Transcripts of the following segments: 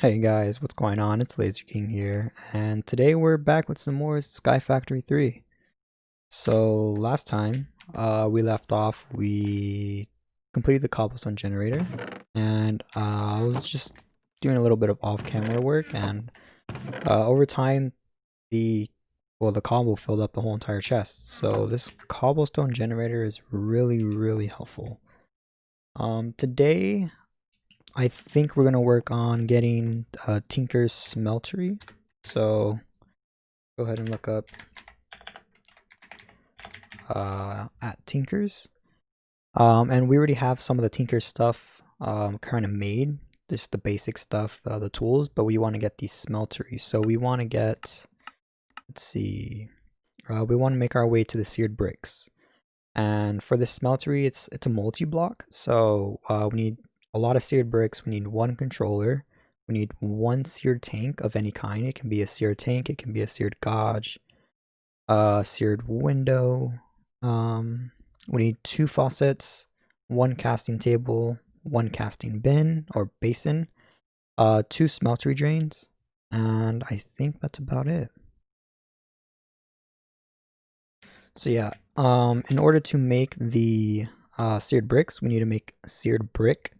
Hey guys, what's going on? It's Laser King here, and today we're back with some more SkyFactory 3. So last time we left off, we completed the cobblestone generator, and I was just doing a little bit of off-camera work, and over time the cobble filled up the whole entire chest. So this cobblestone generator is really helpful. Today I think we're going to work on getting Tinker's Smeltery. So go ahead and look up at Tinker's. And we already have some of the Tinker stuff kind of made, just the basic stuff, the tools, but we want to get these Smelteries. So we want to get, let's see, we want to make our way to the seared bricks. And for the Smeltery, it's a multi-block, so we need a lot of seared bricks. We need one controller. We need one seared tank of any kind. It can be a seared tank. It can be a seared gauge, seared window. We need 2 faucets, 1 casting table, 1 casting bin or basin, 2 smeltery drains, and I think that's about it. So yeah, in order to make the seared bricks, we need to make seared brick.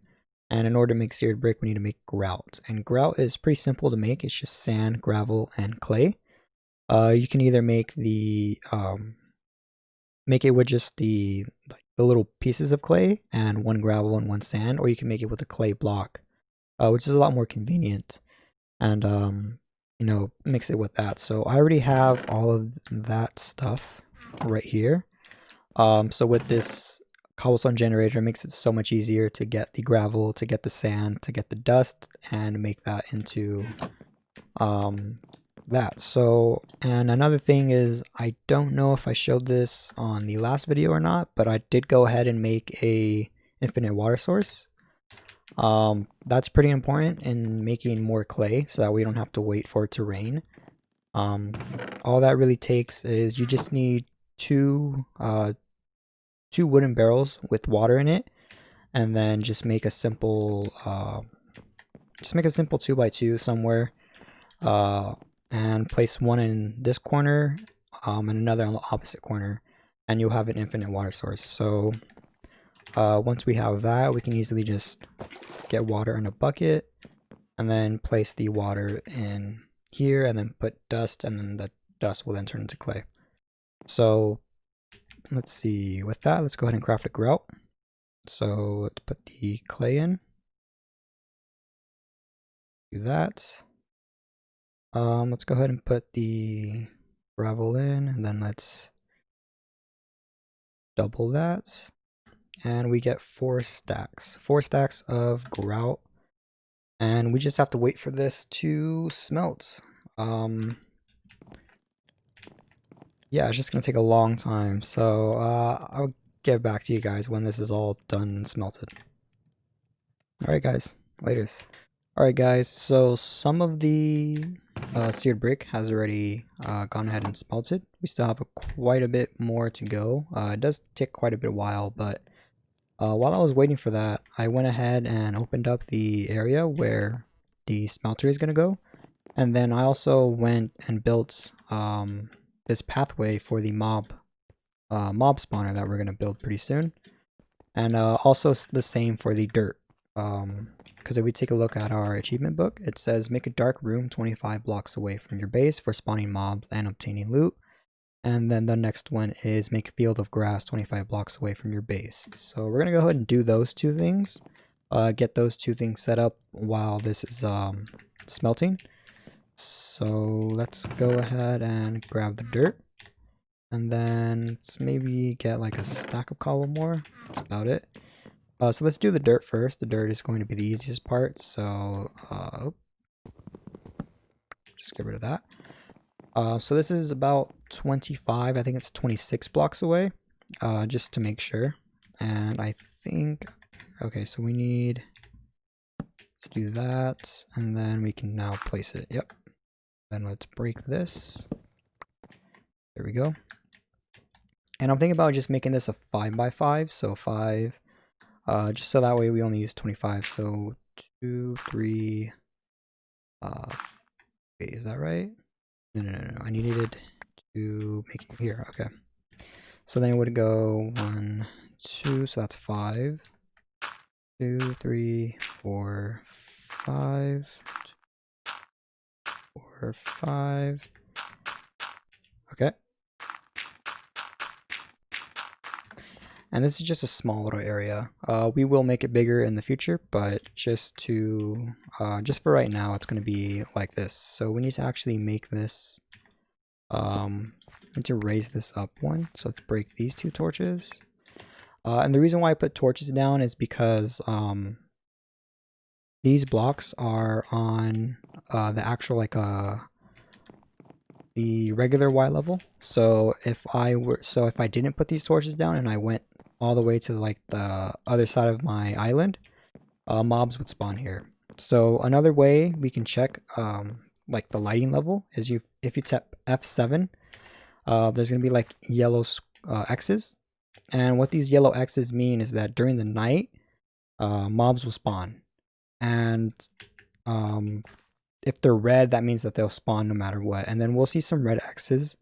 And in order to make seared brick, we need to make grout. And grout is pretty simple to make. It's just sand, gravel, and clay. You can either make the make it with just the little pieces of clay and 1 gravel and 1 sand, or you can make it with a clay block, which is a lot more convenient. And you know, mix it with that. So I already have all of that stuff right here. So with this cobblestone generator, it makes it so much easier to get the gravel, to get the sand, to get the dust, and make that into that. So, and another thing is, I don't know if I showed this on the last video or not, but I did go ahead and make a infinite water source. That's pretty important in making more clay so that we don't have to wait for it to rain. All that really takes is you just need two wooden barrels with water in it, and then just make a simple 2x2 somewhere, and place one in this corner, and another on the opposite corner, and you'll have an infinite water source. So once we have that, we can easily just get water in a bucket and then place the water in here and then put dust, and then the dust will then turn into clay. So let's see, with that, let's go ahead and craft a grout. So let's put the clay in. Do that. Let's go ahead and put the gravel in, and then let's double that. And we get 4 stacks. 4 stacks of grout. And we just have to wait for this to smelt. Yeah, it's just gonna take a long time, so I'll get back to you guys when this is all done and smelted. Alright guys, laters. Alright guys, so some of the seared brick has already gone ahead and smelted. We still have quite a bit more to go. It does take quite a bit while, but while I was waiting for that, I went ahead and opened up the area where the smelter is gonna go. And then I also went and built this pathway for the mob spawner that we're going to build pretty soon. And also the same for the dirt. Because if we take a look at our achievement book, it says make a dark room 25 blocks away from your base for spawning mobs and obtaining loot. And then the next one is make a field of grass 25 blocks away from your base. So we're going to go ahead and do those 2 things. Get those 2 things set up while this is smelting. So let's go ahead and grab the dirt, and then let's maybe get like a stack of cobble more. That's about it. So let's do the dirt first. The dirt is going to be the easiest part, so just get rid of that. So this is about 25, I think it's 26 blocks away, just to make sure. And I think, okay, so we need to do that, and then we can now place it. Yep. Then let's break this. There we go. And I'm thinking about just making this a 5x5, so 5, just so that way we only use 25. So 2, 3, Wait, is that right? No. I needed to make it here. Okay. So then it would go 1, 2. So that's 5. 2, 3, 4, 5. 4, 5. Okay. And this is just a small little area. We will make it bigger in the future, but just for right now, it's going to be like this. So we need to actually make this, we need to raise this up one. So let's break these 2 torches. And the reason why I put torches down is because these blocks are on the actual the regular Y level. So if I didn't put these torches down and I went all the way to like the other side of my island, mobs would spawn here. So another way we can check like the lighting level is if you tap F7, there's gonna be like yellow X's, and what these yellow X's mean is that during the night, mobs will spawn, and if they're red, that means that they'll spawn no matter what. And then we'll see some red X's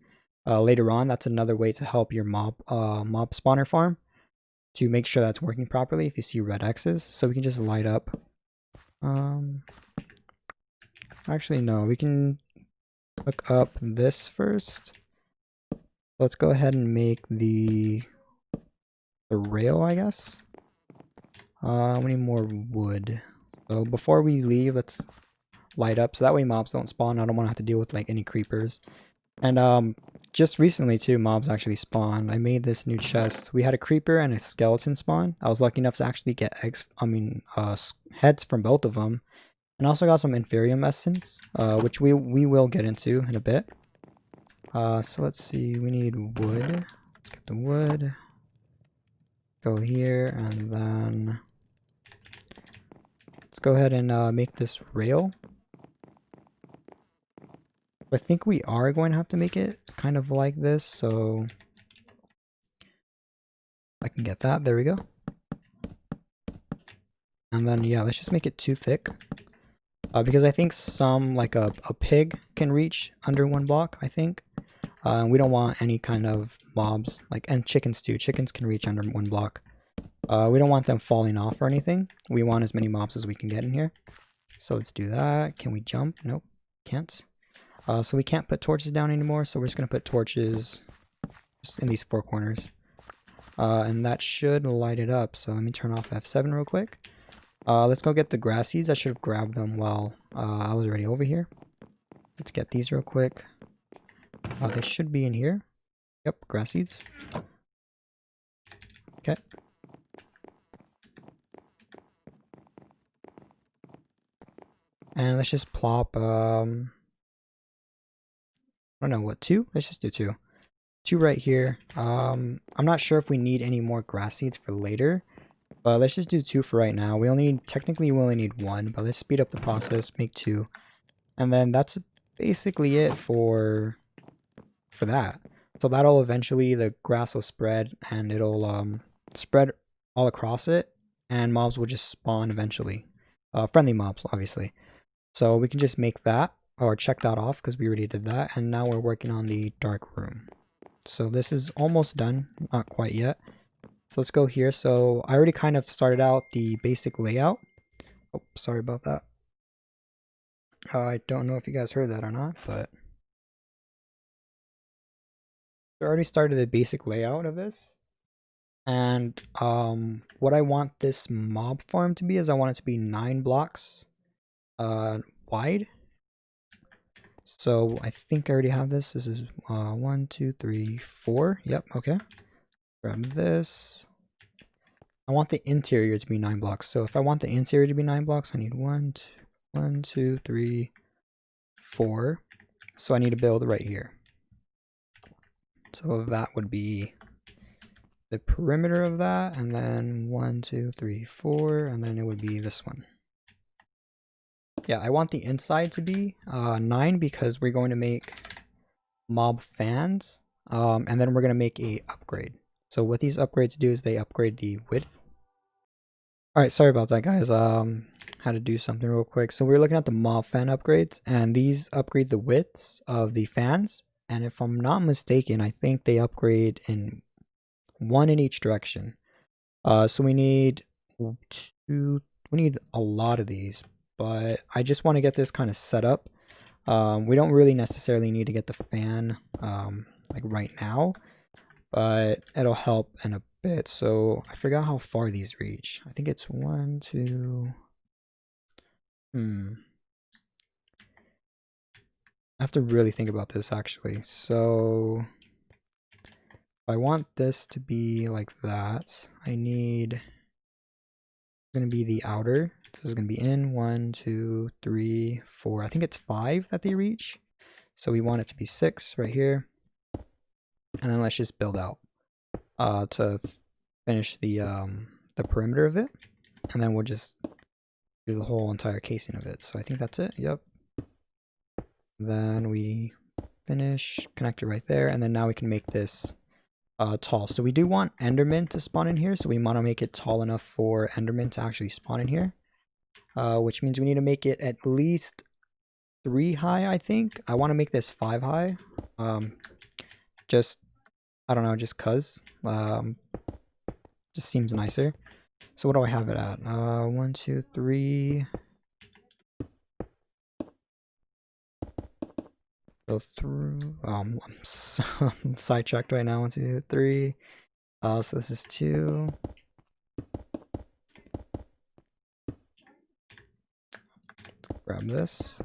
later on. That's another way to help your mob spawner farm, to make sure that's working properly if you see red X's. So we can just light up. Actually, no, we can look up this first. Let's go ahead and make the rail, I guess. We need more wood. So before we leave, let's light up so that way mobs don't spawn. I don't want to have to deal with like any creepers. And just recently too, mobs actually spawned. I made this new chest. We had a creeper and a skeleton spawn. I was lucky enough to actually get heads from both of them, and also got some inferium essence, which we will get into in a bit. So let's see, we need wood. Let's get the wood. Go here, and then let's go ahead and make this rail. I think we are going to have to make it kind of like this, so I can get that. There we go. And then, yeah, let's just make it too thick. Because I think some, like a pig can reach under 1 block, I think. We don't want any kind of mobs, and chickens too. Chickens can reach under 1 block. We don't want them falling off or anything. We want as many mobs as we can get in here. So let's do that. Can we jump? Nope, can't. So we can't put torches down anymore, so we're just going to put torches just in these 4 corners. And that should light it up. So let me turn off F7 real quick. Let's go get the grass seeds. I should have grabbed them while I was already over here. Let's get these real quick. They should be in here. Yep, grass seeds. Okay. And let's just plop, I don't know what, 2? Let's just do 2. 2 right here. I'm not sure if we need any more grass seeds for later, but let's just do 2 for right now. Technically we only need 1, but let's speed up the process, make 2. And then that's basically it for that. So that'll eventually, the grass will spread, and it'll spread all across it, and mobs will just spawn eventually. Friendly mobs, obviously. So we can just make that, or check that off, because we already did that, and now we're working on the dark room. So this is almost done, not quite yet. So let's go here. So I already kind of started out the basic layout. Oh, sorry about that. I don't know if you guys heard that or not, but I already started the basic layout of this. And what I want this mob farm to be is I want it to be 9 blocks wide. So I think I already have this. This is 1, 2, 3, 4. Yep, okay. Grab this. I want the interior to be 9 blocks. So if I want the interior to be 9 blocks, I need 1, 2, 3, 4. So I need to build right here. So that would be the perimeter of that, and then 1, 2, 3, 4, and then it would be this one. Yeah, I want the inside to be 9 because we're going to make mob fans, and then we're going to make a upgrade. So what these upgrades do is they upgrade the width Alright, sorry about that, guys. Had to do something real quick. So we're looking at the mob fan upgrades, and these upgrade the widths of the fans. And if I'm not mistaken, I think they upgrade in one in each direction. So we need two, we need a lot of these, but I just want to get this kind of set up. We don't really necessarily need to get the fan like right now, but it'll help in a bit. So I forgot how far these reach. I think it's 1, 2. I have to really think about this actually. So if I want this to be like that, I need going to be the outer. This is going to be in 1, 2, 3, 4. I think it's 5 that they reach. So we want it to be 6 right here. And then let's just build out to finish the perimeter of it. And then we'll just do the whole entire casing of it. So I think that's it. Yep. Then we finish, connect it right there. And then now we can make this tall. So we do want Enderman to spawn in here, so we want to make it tall enough for Enderman to actually spawn in here, which means we need to make it at least 3 high. I think I want to make this 5 high, just I don't know, just cuz just seems nicer. So what do I have it at? 1, 2, 3. Go through. I'm sidetracked right now. 1, 2, 3. So this is 2. Grab this.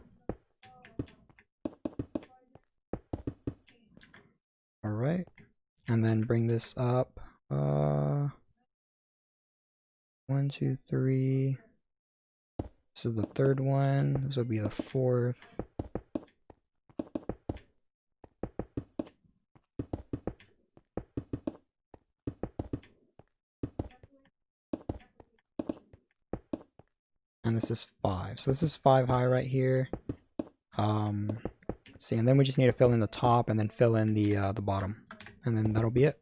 All right, and then bring this up. 1, 2, 3. This is the 3rd one. This would be the 4th. And this is 5. So this is 5 high right here. Let's see, and then we just need to fill in the top and then fill in the bottom, and then that'll be it.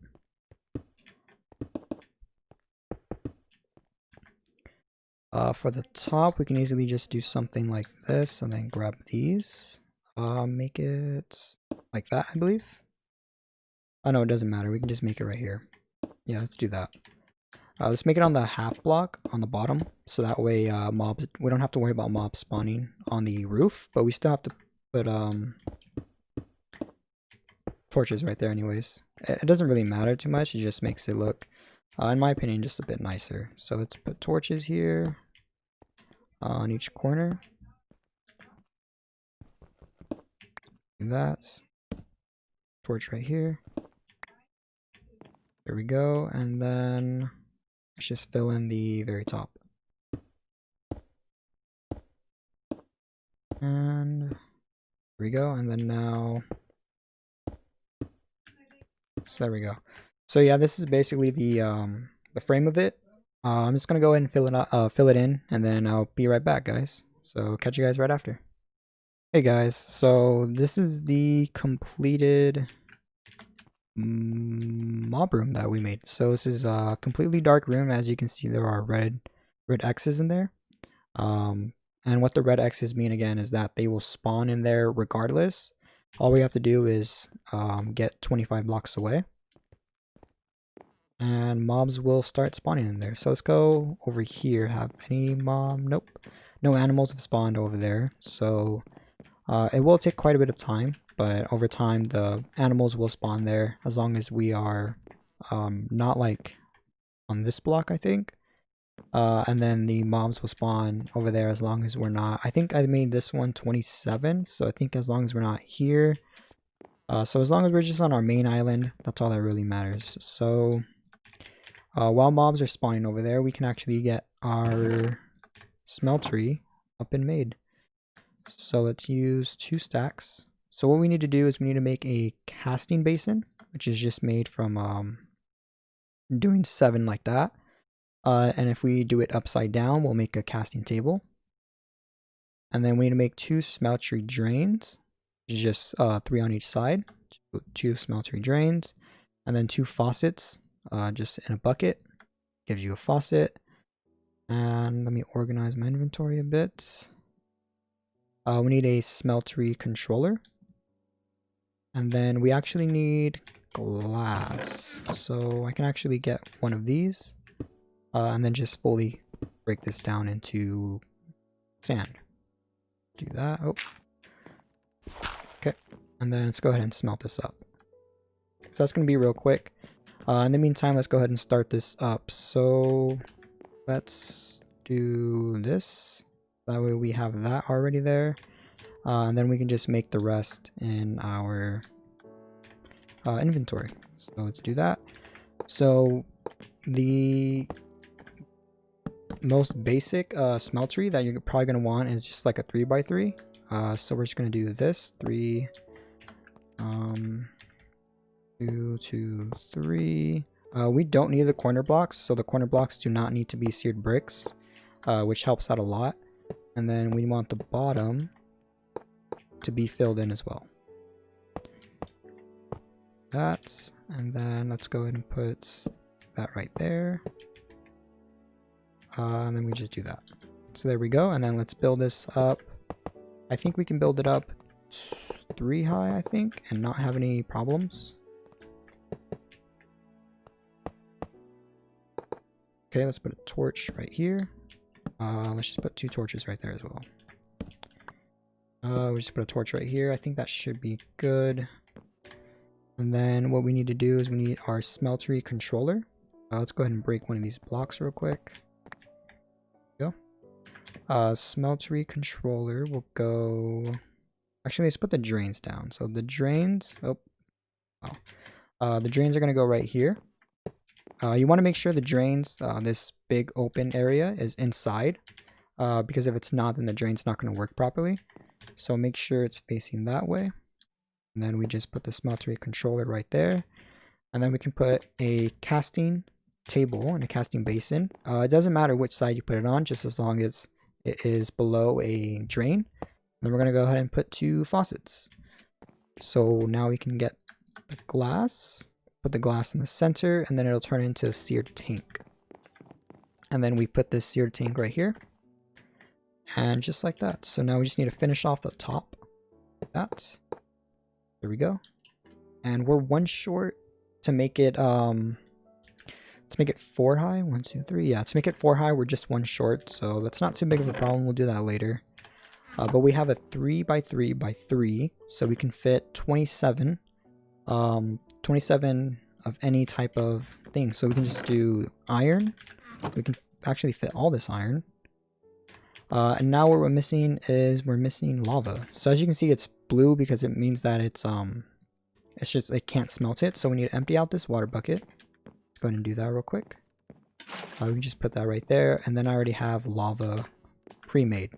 For the top, we can easily just do something like this, and then grab these. Make it like that, I believe. Oh no, it doesn't matter. We can just make it right here. Yeah, let's do that. Let's make it on the half block on the bottom, so that way we don't have to worry about mobs spawning on the roof, but we still have to put torches right there anyways. It doesn't really matter too much, it just makes it look, in my opinion, just a bit nicer. So let's put torches here on each corner. Do that. Torch right here. There we go, and then let's just fill in the very top. And there we go, and then now, so there we go. So yeah, this is basically the frame of it. I'm just gonna go ahead and fill it in, and then I'll be right back, guys. So catch you guys right after. Hey guys, so this is the completed mob room that we made. So this is a completely dark room. As you can see, there are red X's in there. And what the red X's mean again is that they will spawn in there regardless. All we have to do is get 25 blocks away, and mobs will start spawning in there. So let's go over here. Have any mob? Nope, no animals have spawned over there. So it will take quite a bit of time, but over time the animals will spawn there as long as we are not like on this block, I think. And then the mobs will spawn over there as long as we're not. I think I made this one 27, so I think as long as we're not here. So as long as we're just on our main island, that's all that really matters. So while mobs are spawning over there, we can actually get our smeltery up and made. So let's use 2 stacks. So what we need to do is we need to make a casting basin, which is just made from doing 7 like that. And if we do it upside down, we'll make a casting table. And then we need to make 2 smeltery drains, which is just 3 on each side. 2 smeltery drains, and then 2 faucets, just in a bucket. Gives you a faucet. And let me organize my inventory a bit. We need a Smeltery controller. And then we actually need glass. So I can actually get one of these. And then just fully break this down into sand. Do that. Oh. Okay. And then let's go ahead and smelt this up. So that's going to be real quick. In the meantime, let's go ahead and start this up. So let's do this. That way we have that already there. And then we can just make the rest in our inventory. So let's do that. So the most basic smeltery that you're probably going to want is just like a 3x3. So we're just going to do this 3 2 2 3. We don't need the corner blocks, so the corner blocks do not need to be seared bricks, which helps out a lot. And then we want the bottom to be filled in as well. That, and then let's go ahead and put that right there. And then we just do that. So there we go. And then let's build this up. I think we can build it up 3 high, I think, and not have any problems. Okay, let's put a torch right here. Let's just put 2 torches right there as well. We just put a torch right here. I think that should be good. And then what we need to do is we need our Smeltery controller. Let's go ahead and break one of these blocks real quick. There we go. Smeltery controller will go... Actually, let's put the drains down. So the drains... Oh. Wow. The drains are going to go right here. You want to make sure the drains, this big open area, is inside. Because if it's not, then the drain's not going to work properly. So make sure it's facing that way. And then we just put the Smeltery controller right there. And then we can put a casting table and a casting basin. It doesn't matter which side you put it on, just as long as it is below a drain. Then we're going to go ahead and put 2 faucets. So now we can get the glass, put the glass in the center, and then it'll turn into a seared tank. And then we put this seared tank right here. And just like that. So now we just need to finish off the top. Like that. There we go. And we're 1 short to make it, let's make it 4 high. 1, 2, 3. Yeah, to make it 4 high, we're just 1 short. So that's not too big of a problem. We'll do that later. But we have a 3x3x3. So we can fit 27. 27 of any type of thing. So we can just do iron. We can actually fit all this iron. And now what we're missing is we're missing lava. So as you can see, it's blue because it means that it's just, it can't smelt it. So we need to empty out this water bucket. Let's go ahead and do that real quick. We can just put that right there. And then I already have lava pre-made.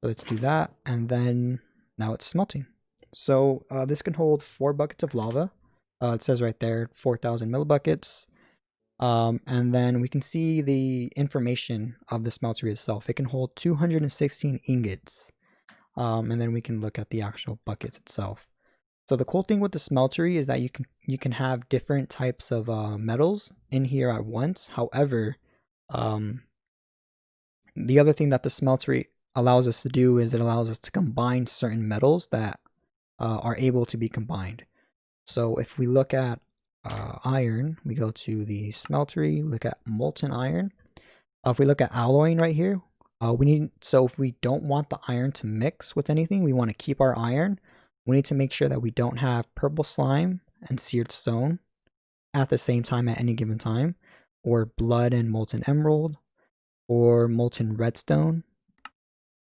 So let's do that. And then now it's smelting. So this can hold 4 buckets of lava. It says right there, 4,000 millibuckets. And then we can see the information of the smeltery itself. It can hold 216 ingots. And then we can look at the actual buckets itself. So the cool thing with the smeltery is that you can have different types of metals in here at once. However, the other thing that the smeltery allows us to do is it allows us to combine certain metals that are able to be combined. So if we look at iron, we go to the smeltery, look at molten iron. If we look at alloying right here, so if we don't want the iron to mix with anything, we want to keep our iron. We need to make sure that we don't have purple slime and seared stone at the same time at any given time, or blood and molten emerald, or molten redstone,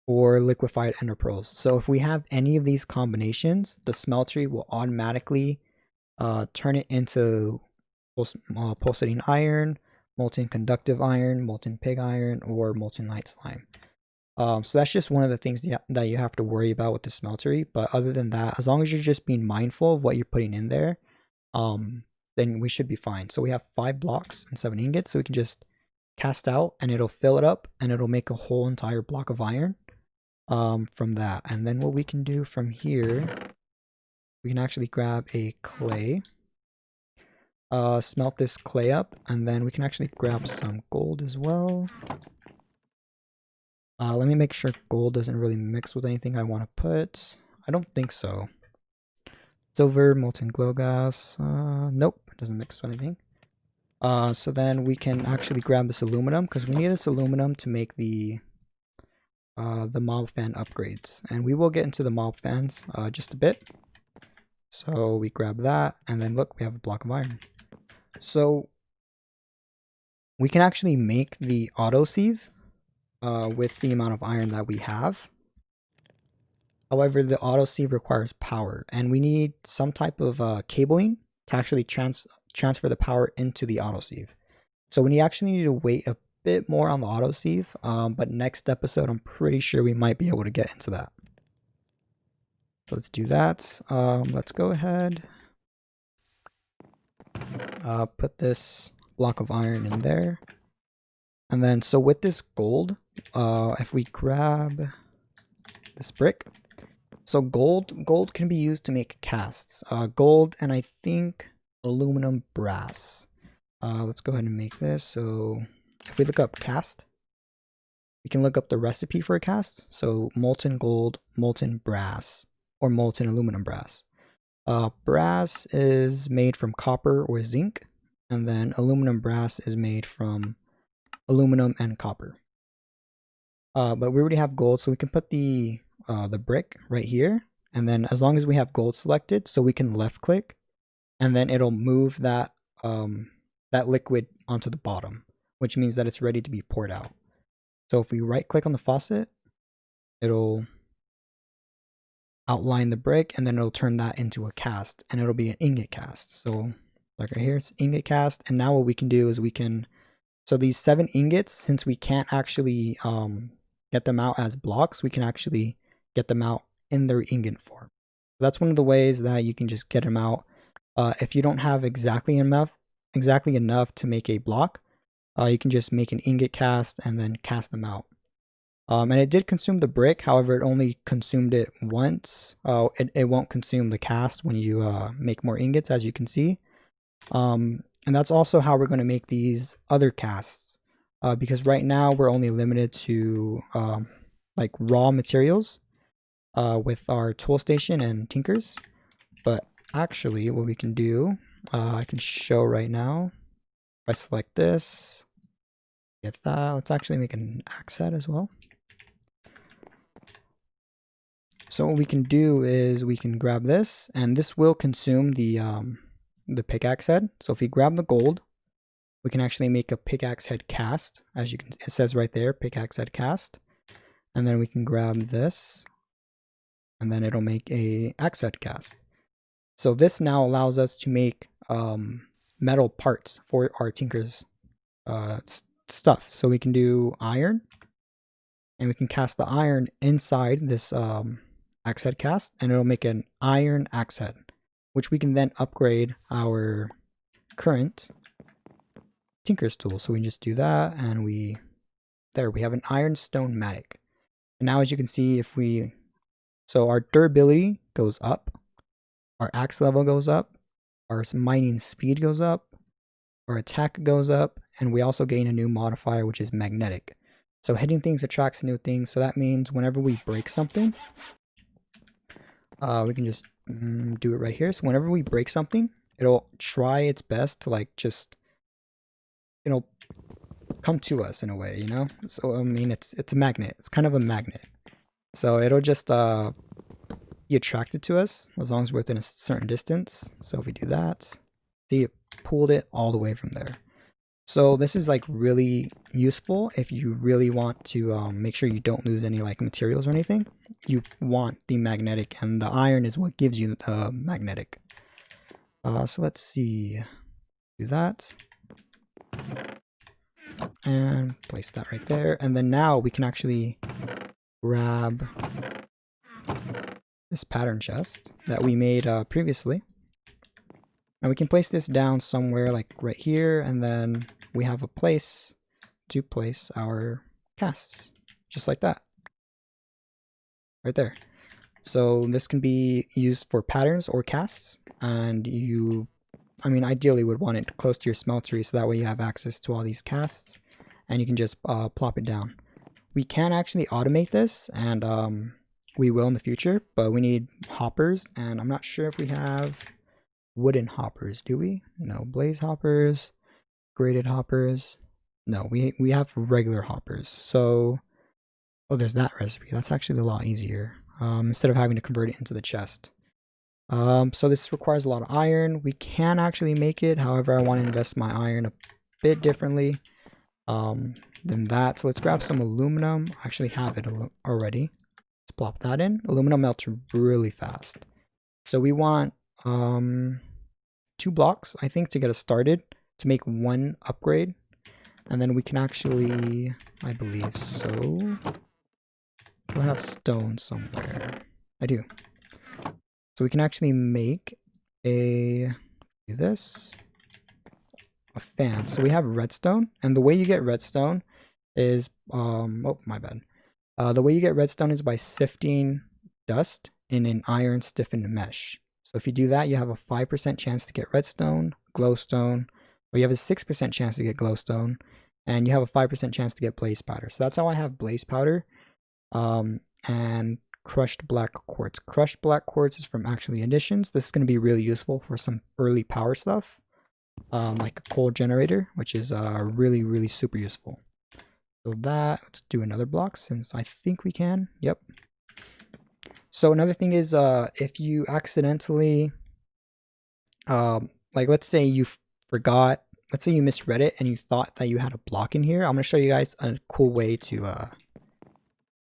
or liquefied ender pearls. So if we have any of these combinations, the smeltery will automatically turn it into pulsating iron, molten conductive iron, molten pig iron, or molten light slime. So that's just one of the things that you have to worry about with the smeltery. But other than that, as long as you're just being mindful of what you're putting in there, then we should be fine. So we have 5 blocks and 7 ingots, so we can just cast out and it'll fill it up and it'll make a whole entire block of iron from that. And then what we can do from here, we can actually grab a clay. smelt this clay up, and then we can actually grab some gold as well. Let me make sure gold doesn't really mix with anything I want to put. I don't think so. Silver, molten glow gas. Nope, doesn't mix with anything. So then we can actually grab this aluminum because we need this aluminum to make the mob fan upgrades, and we will get into the mob fans just a bit. So we grab that, and then look, we have a block of iron. So we can actually make the auto sieve with the amount of iron that we have. However, the auto sieve requires power, and we need some type of cabling to actually transfer the power into the auto sieve. So we actually need to wait a bit more on the auto sieve, but next episode I'm pretty sure we might be able to get into that. So let's do that. Let's go ahead, put this block of iron in there, and then so with this gold, if we grab this brick, so gold can be used to make casts. Gold and I think aluminum brass. Let's go ahead and make this. So if we look up cast, we can look up the recipe for a cast. So molten gold, molten brass, or molten aluminum brass. Brass is made from copper or zinc, and then aluminum brass is made from aluminum and copper. But we already have gold, so we can put the brick right here, and then as long as we have gold selected, so we can left click, and then it'll move that that liquid onto the bottom, which means that it's ready to be poured out. So if we right click on the faucet, it'll outline the brick, and then it'll turn that into a cast, and it'll be an ingot cast. So like right here, it's ingot cast, and now what we can do is we can, so these 7 ingots, since we can't actually get them out as blocks, we can actually get them out in their ingot form. So that's one of the ways that you can just get them out. If you don't have exactly enough to make a block, you can just make an ingot cast and then cast them out. And it did consume the brick, however, it only consumed it once. It won't consume the cast when you make more ingots, as you can see. And that's also how we're going to make these other casts, because right now we're only limited to like raw materials with our tool station and tinkers. But actually what we can do, I can show right now. If I select this, get that, let's actually make an axe head as well. So what we can do is we can grab this, and this will consume the pickaxe head. So if we grab the gold, we can actually make a pickaxe head cast. As you can, it says right there, pickaxe head cast. And then we can grab this, and then it'll make a axe head cast. So this now allows us to make metal parts for our tinker's stuff. So we can do iron, and we can cast the iron inside this axe head cast, and it'll make an iron axe head, which we can then upgrade our current tinker's tool. So we can just do that, and we have an ironstone matic. And now as you can see, so our durability goes up, our axe level goes up, our mining speed goes up, our attack goes up, and we also gain a new modifier, which is magnetic. So hitting things attracts new things, so that means whenever we break something, we can just do it right here. So whenever we break something, it'll try its best to like just, come to us in a way, So I mean, it's a magnet. It's kind of a magnet. So it'll just be attracted to us as long as we're within a certain distance. So if we do that, see, it pulled it all the way from there. So this is like really useful if you really want to make sure you don't lose any like materials or anything. You want the magnetic, and the iron is what gives you the magnetic. So let's see, do that and place that right there. And then now we can actually grab this pattern chest that we made previously. And we can place this down somewhere like right here, and then we have a place to place our casts, just like that. Right there. So this can be used for patterns or casts, and you I mean, ideally would want it close to your smeltery so that way you have access to all these casts and you can just plop it down. We can actually automate this, and we will in the future, but we need hoppers, and I'm not sure if we have wooden hoppers, do we? No. Blaze hoppers, graded hoppers. No, we have regular hoppers. So, oh, there's that recipe. That's actually a lot easier. Instead of having to convert it into the chest. So this requires a lot of iron. We can actually make it. However, I want to invest my iron a bit differently than that. So let's grab some aluminum. I actually have it already. Let's plop that in. Aluminum melts really fast. So we want 2 blocks, I think, to get us started, to make 1 upgrade. And then we can actually, I believe so. Do I have stone somewhere? I do. So we can actually make a fan. So we have redstone, and the way you get redstone is oh my bad. The way you get redstone is by sifting dust in an iron stiffened mesh. So if you do that, you have a 5% chance to get redstone, glowstone, or you have a 6% chance to get glowstone, and you have a 5% chance to get blaze powder. So that's how I have blaze powder. And crushed black quartz. Crushed black quartz is from actually additions. This is going to be really useful for some early power stuff, like a coal generator, which is really super useful. So that, let's do another block since I think we can. Yep. So another thing is if you accidentally like let's say you forgot, let's say you misread it and you thought that you had a block in here, I'm going to show you guys a cool way to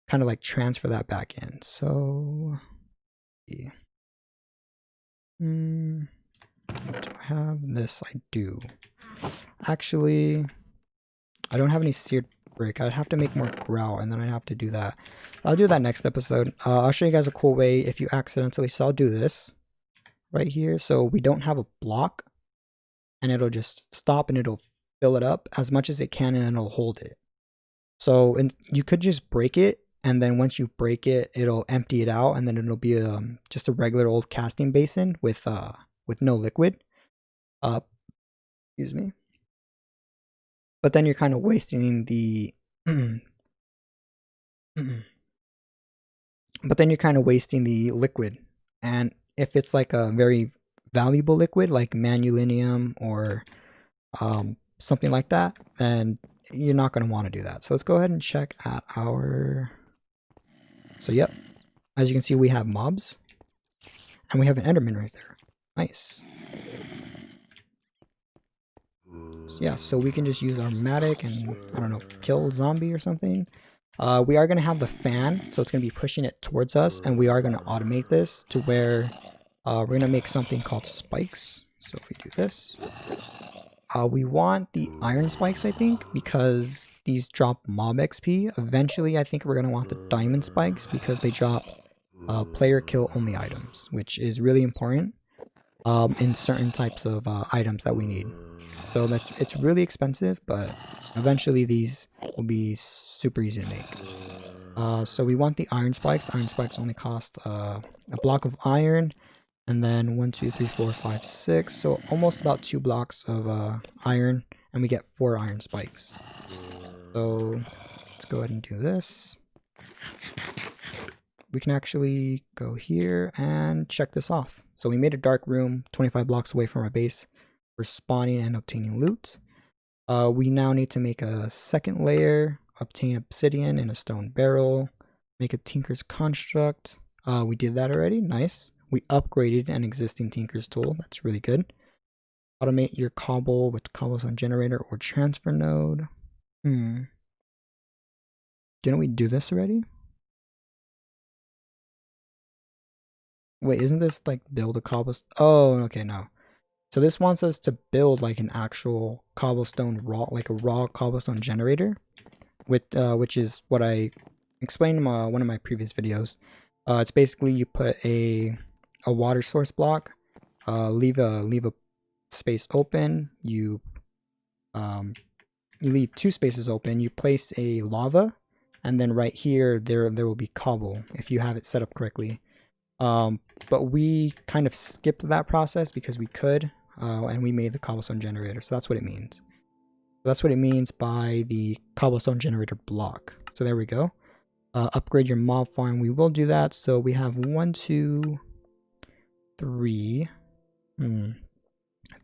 kind of like transfer that back in. So yeah. Do I have this? I do. Actually, I don't have any seared brick. I'd have to make more grout, and then I'd have to do that. I'll do that next episode. I'll show you guys a cool way if you accidentally, so I'll do this right here. So we don't have a block, and it'll just stop and it'll fill it up as much as it can, and it'll hold it. So, and you could just break it, and then once you break it, it'll empty it out, and then it'll be just a regular old casting basin with no liquid. Excuse me. But then you're kind of wasting the liquid. And if it's like a very valuable liquid like manulinium or something like that, then you're not going to want to do that. So let's go ahead and check at our... So yep, as you can see, we have mobs and we have an enderman right there. Nice. So yeah, so we can just use our matic and, I don't know, kill zombie or something. We are going to have the fan, so it's going to be pushing it towards us, and we are going to automate this to where we're going to make something called spikes. So if we do this, we want the iron spikes, I think, because these drop mob XP. Eventually, I think we're going to want the diamond spikes because they drop player kill only items, which is really important in certain types of items that we need. So it's really expensive, but eventually these will be super easy to make. So we want the iron spikes. Iron spikes only cost a block of iron, and then 1, 2, 3, 4, 5, 6. So almost about 2 blocks of iron, and we get 4 iron spikes. So let's go ahead and do this. We can actually go here and check this off. So we made a dark room 25 blocks away from our base for spawning and obtaining loot. We now need to make a second layer, obtain obsidian in a stone barrel, make a tinker's construct. We did that already. Nice. We upgraded an existing tinker's tool. That's really good. Automate your cobble with cobblestone generator or transfer node. Didn't we do this already? Wait, isn't this like build a cobblestone? Oh, okay, no. So this wants us to build like an actual cobblestone like a raw cobblestone generator, with which is what I explained in one of my previous videos. It's basically you put a water source block, leave a space open, you leave 2 spaces open, you place a lava, and then right here there will be cobble if you have it set up correctly. But we kind of skipped that process because we could. and we made the cobblestone generator. So that's what it means. That's what it means by the cobblestone generator block. So there we go. Upgrade your mob farm. We will do that. So we have 1, 2, 3.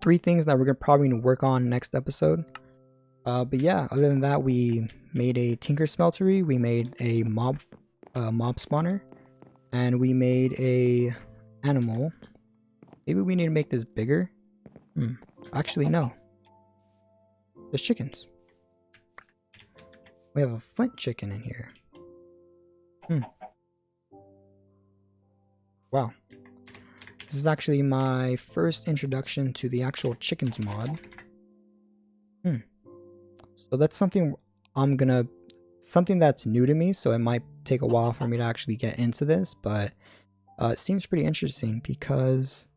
3 things that we're probably going to work on next episode. But yeah, other than that, we made a tinker smeltery. We made a mob spawner, and we made a animal. Maybe we need to make this bigger. Actually, no. There's chickens. We have a flint chicken in here. Wow. This is actually my first introduction to the actual chickens mod. So that's something something that's new to me, so it might take a while for me to actually get into this, but it seems pretty interesting because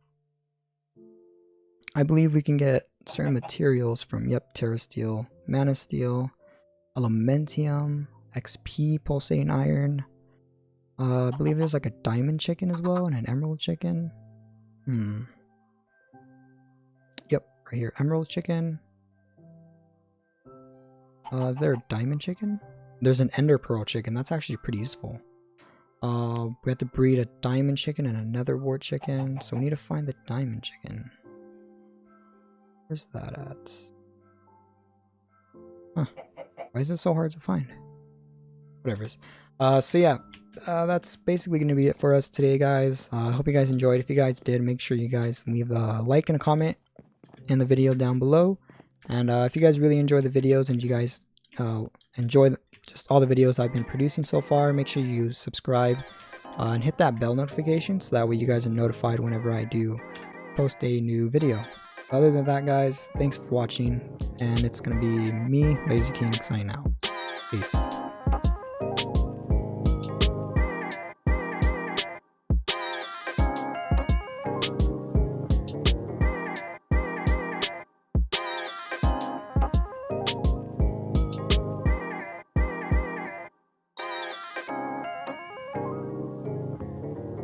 I believe we can get certain materials from, terra steel, mana steel, elementium, XP, pulsating iron. I believe there's like a diamond chicken as well and an emerald chicken. Yep, right here, emerald chicken. Is there a diamond chicken? There's an ender pearl chicken. That's actually pretty useful. We have to breed a diamond chicken and a nether wart chicken, so we need to find the diamond chicken. Where's that at? Why is it so hard to find? Whatever it is. So yeah, that's basically going to be it for us today, guys. I hope you guys enjoyed. If you guys did, make sure you guys leave a like and a comment in the video down below. And if you guys really enjoy the videos and you guys enjoy just all the videos I've been producing so far, make sure you subscribe and hit that bell notification so that way you guys are notified whenever I do post a new video. Other than that, guys, thanks for watching, and it's going to be me, Lazy King, signing out. Peace.